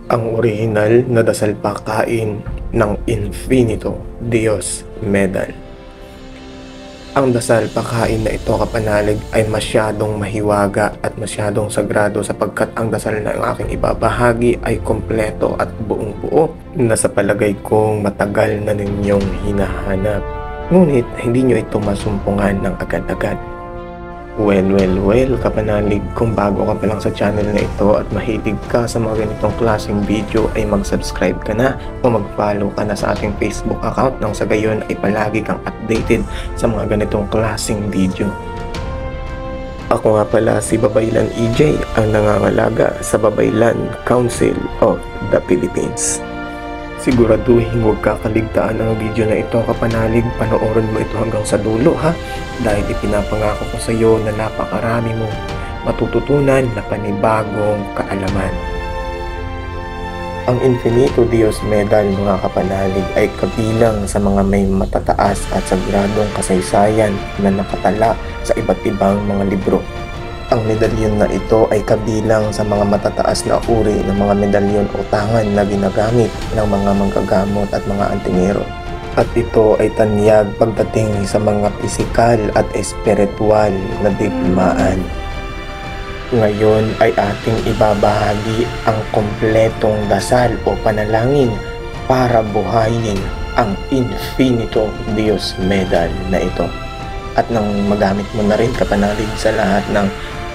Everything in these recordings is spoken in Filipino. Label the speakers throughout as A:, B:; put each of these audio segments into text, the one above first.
A: ang orihinal na dasal pakain ng Infinito Dios Medal. Ang dasal pakain na ito, kapanalig, ay masyadong mahiwaga at masyadong sagrado sapagkat ang dasal na ang aking ibabahagi ay kompleto at buong buo na sa palagay kong matagal na ninyong hinahanap. Ngunit hindi nyo ito masumpungan ng agad-agad. Well, kapanalig, kung bago ka pa lang sa channel na ito at mahilig ka sa mga ganitong klaseng video ay mag-subscribe ka na o mag-follow ka na sa ating Facebook account nang sa gayon ay palagi kang updated sa mga ganitong klaseng video. Ako nga pala si Babaylan EJ, ang nangangalaga sa Babaylan Council of the Philippines. Siguraduhin huwag kakaligtaan ang video na ito, kapanalig. Panoorin mo ito hanggang sa dulo ha, dahil ipinapangako ko sa iyo na napakarami mong matututunan na panibagong kaalaman. Ang Infinito Dios Medal, mga kapanalig, ay kabilang sa mga may matataas at sagradong kasaysayan na nakatala sa iba't ibang mga libro. Ang medalyon na ito ay kabilang sa mga matataas na uri ng mga medalyon o tangan na ginagamit ng mga manggagamot at mga antingero. At ito ay tanyag pagdating sa mga pisikal at espiritual na digmaan. Ngayon ay ating ibabahagi ang kompletong dasal o panalangin para buhayin ang Infinito Dios Medal na ito. At nang magamit mo na rin, kapanalig, sa lahat ng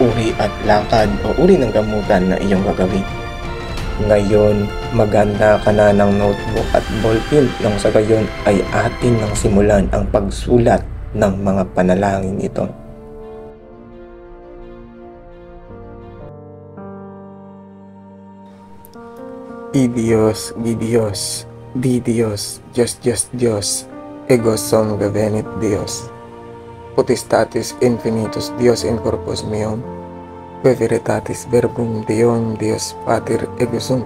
A: uri at lakad o uri ng gamutan na iyong gagawin. Ngayon, maganda ka na ng notebook at ballpen nang sa gayon ay atin nang simulan ang pagsulat ng mga panalangin ito. I Dios, di Dios, di Dios, Dios, ego sum gavenit Dios. Potestatis infinitus Dios in corpus meum, veritatis verbum Deum Deus Pater ego sum.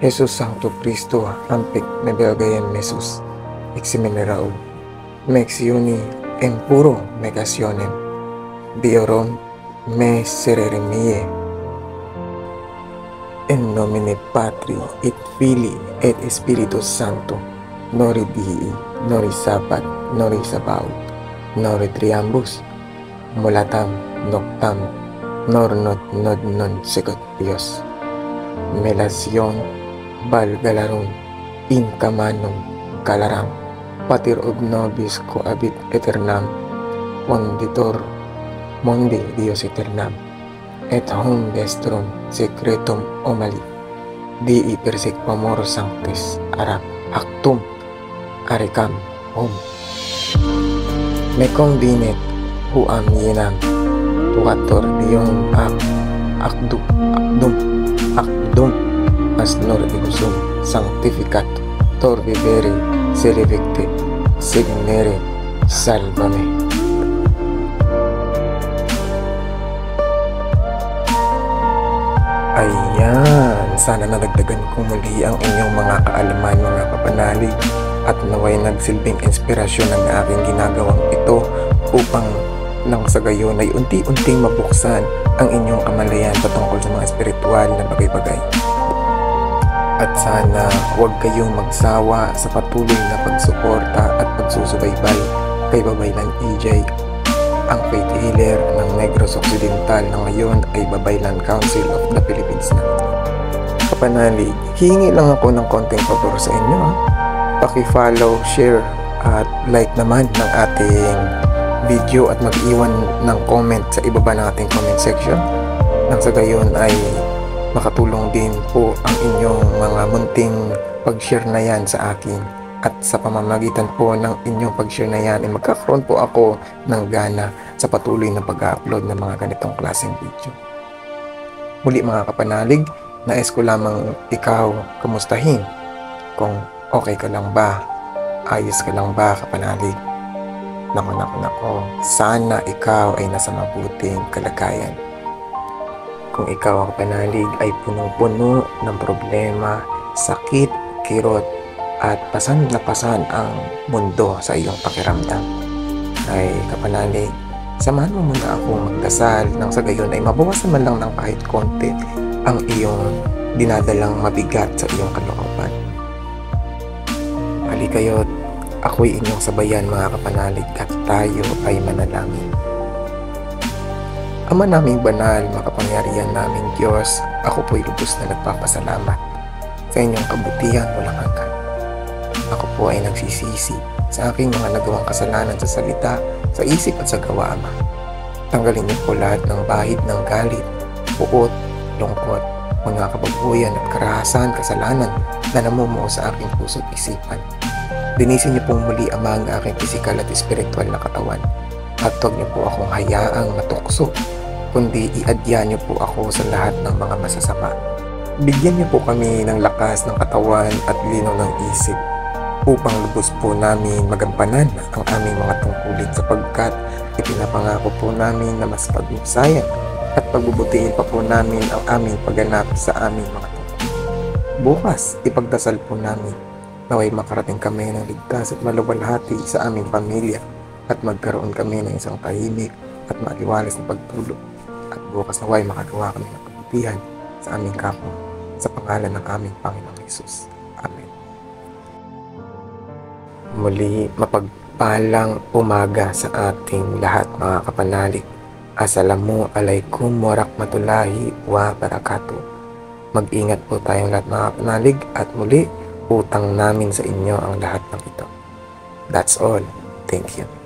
A: Jesus Sancto Christo ampic me belgayen mesus, eximenerao, mexioni en puro megationem, diorum me serere mie. In nomine Patri et Filii et Spiritus Sancto, nori dii, nori sabat, nori sabaut, nori triambus, mulatam, noctam, nor non segot Dios. Melasion, balgalarum, incamanum, calaram, patir ob nobis coabit eternam, fonditor, mondi Dios eternam, et hum vestrum secretum omali, dii persec pamor sanctis, arab, actum, aricam, hum. Me convinet huam yenam tuator dium acdum asnor ibusum sanctificat tor vivere selevicte signere salvame. Ayan, sana nadagdagan ko muli ang inyong mga kaalaman, mga kapanalig, at naway nagsilbing inspirasyon ang aking ginagawang ito upang nang sa gayon ay unti-unting mabuksan ang inyong kamalayan patungkol sa mga espiritual na bagay-bagay. At sana huwag kayong magsawa sa patuloy na pagsuporta at pagsusubaybay kay Babaylan EJ, ang faith healer ng Negros Occidental na ngayon ay Babaylan Council of the Philippines na. Kapanalig, hihingi lang ako ng konting pabor sa inyo. Paki-follow, share at like naman ng ating video at mag-iwan ng comment sa ibaba ng ating comment section. Nang sa gayon ay makatulong din po ang inyong mga munting pag-share na yan sa akin. At sa pamamagitan po ng inyong pag-share na yan ay magkakaroon po ako ng gana sa patuloy na pag-upload ng mga ganitong klaseng video. Muli mga kapanalig, nais ko lamang ikaw kamustahin kung okay ka lang ba, ayos ka lang ba, kapanalig. Nako, sana ikaw ay nasa mabuting kalagayan. Kung ikaw ang kapanalig ay puno-puno ng problema, sakit, kirot, at pasan na pasan ang mundo sa iyong pakiramdam, ay kapanalig, samahan mo muna ako magdasal nang sa gayon ay mabawasan man lang ng kahit konti ang iyong dinadalang mabigat sa iyong kalooban. Halikayo't ako'y inyong sabayan mga kapanalig at tayo ay manalangin. Ama naming banal, makapangyarihan naming Diyos, ako po'y lubos na nagpapasalamat sa inyong kabutihan walang hanggan. Ako po ay nagsisisi sa aking mga nagawang kasalanan sa salita, sa isip at sa gawa, Ama. Tanggalin niyo po lahat ng bahid ng galit, puot, lungkot, mga kababuyan at karahasan, kasalanan na namumuo sa aking puso't isipan. Linisin niyo pong muli, Ama, ang aking pisikal at espiritual na katawan. At huwag niyo po akong hayaang matukso, kundi iadya niyo po ako sa lahat ng mga masasama. Bigyan niyo po kami ng lakas ng katawan at linaw ng isip upang lubos po namin magampanan ang aming mga tungkulin sapagkat ipinapangako po namin na mas paghusayan at pagbubutihin pa po namin ang aming pagganap sa aming mga tungkulin. Bukas, ipagdasal po namin naway makarating kami ng ligtas at maluwalhati sa aming pamilya at magkaroon kami ng isang tahimik at maliwalas na pagtulog. At bukas naway makagawa kami ng kabutihan sa aming kapwa sa pangalan ng aming Panginoong Hesus. Amen. Muli, mapagpalang umaga sa ating lahat mga kapanalig. Assalamualaikum warahmatullahi wabarakatuh. Mag-ingat po tayong lahat mga kapanalig at muli, utang namin sa inyo ang lahat ng ito. That's all. Thank you.